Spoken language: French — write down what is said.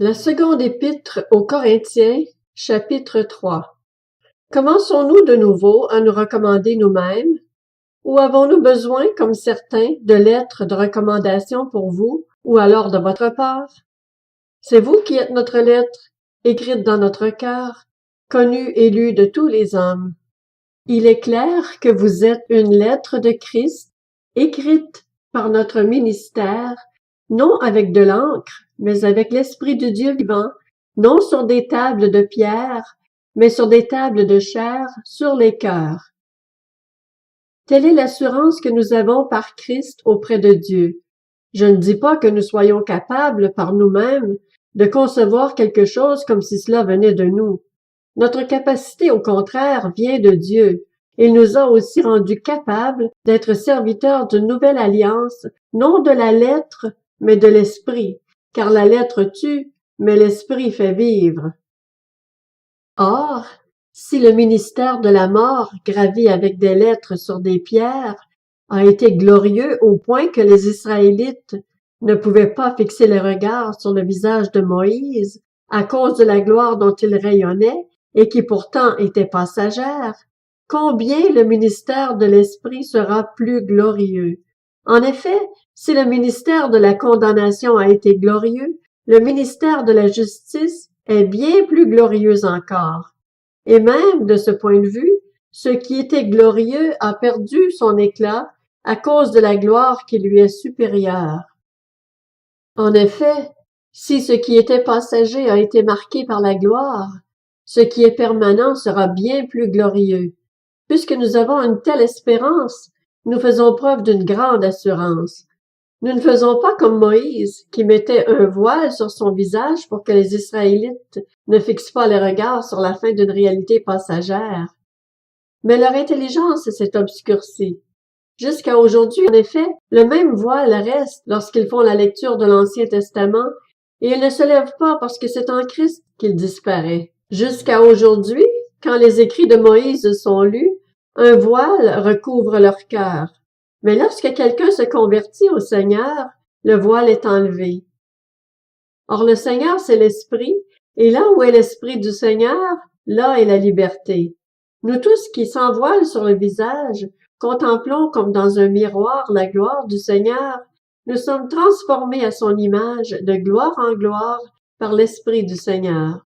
La seconde épître aux Corinthiens, chapitre 3. Commençons-nous de nouveau à nous recommander nous-mêmes, ou avons-nous besoin, comme certains, de lettres de recommandation pour vous, ou alors de votre part? C'est vous qui êtes notre lettre, écrite dans notre cœur, connue et lue de tous les hommes. Il est clair que vous êtes une lettre de Christ, écrite par notre ministère, non avec de l'encre, mais avec l'Esprit du Dieu vivant, non sur des tables de pierre, mais sur des tables de chair, sur les cœurs. Telle est l'assurance que nous avons par Christ auprès de Dieu. Je ne dis pas que nous soyons capables, par nous-mêmes, de concevoir quelque chose comme si cela venait de nous. Notre capacité, au contraire, vient de Dieu. Il nous a aussi rendus capables d'être serviteurs d'une nouvelle alliance, non de la lettre, mais de l'esprit, car la lettre tue, mais l'esprit fait vivre. Or, si le ministère de la mort, gravé avec des lettres sur des pierres, a été glorieux au point que les Israélites ne pouvaient pas fixer les regards sur le visage de Moïse à cause de la gloire dont il rayonnait et qui pourtant était passagère, combien le ministère de l'Esprit sera plus glorieux. En effet, si le ministère de la condamnation a été glorieux, le ministère de la justice est bien plus glorieux encore. Et même, de ce point de vue, ce qui était glorieux a perdu son éclat à cause de la gloire qui lui est supérieure. En effet, si ce qui était passager a été marqué par la gloire, ce qui est permanent sera bien plus glorieux. Puisque nous avons une telle espérance, nous faisons preuve d'une grande assurance. Nous ne faisons pas comme Moïse, qui mettait un voile sur son visage pour que les Israélites ne fixent pas les regards sur la fin d'une réalité passagère. Mais leur intelligence s'est obscurcie. Jusqu'à aujourd'hui, en effet, le même voile reste lorsqu'ils font la lecture de l'Ancien Testament, et il ne se lève pas parce que c'est en Christ qu'il disparaît. Jusqu'à aujourd'hui, quand les écrits de Moïse sont lus, un voile recouvre leur cœur. Mais lorsque quelqu'un se convertit au Seigneur, le voile est enlevé. Or le Seigneur, c'est l'Esprit, et là où est l'Esprit du Seigneur, là est la liberté. Nous tous qui sans voile sur le visage, contemplons comme dans un miroir la gloire du Seigneur, nous sommes transformés à son image de gloire en gloire par l'Esprit du Seigneur.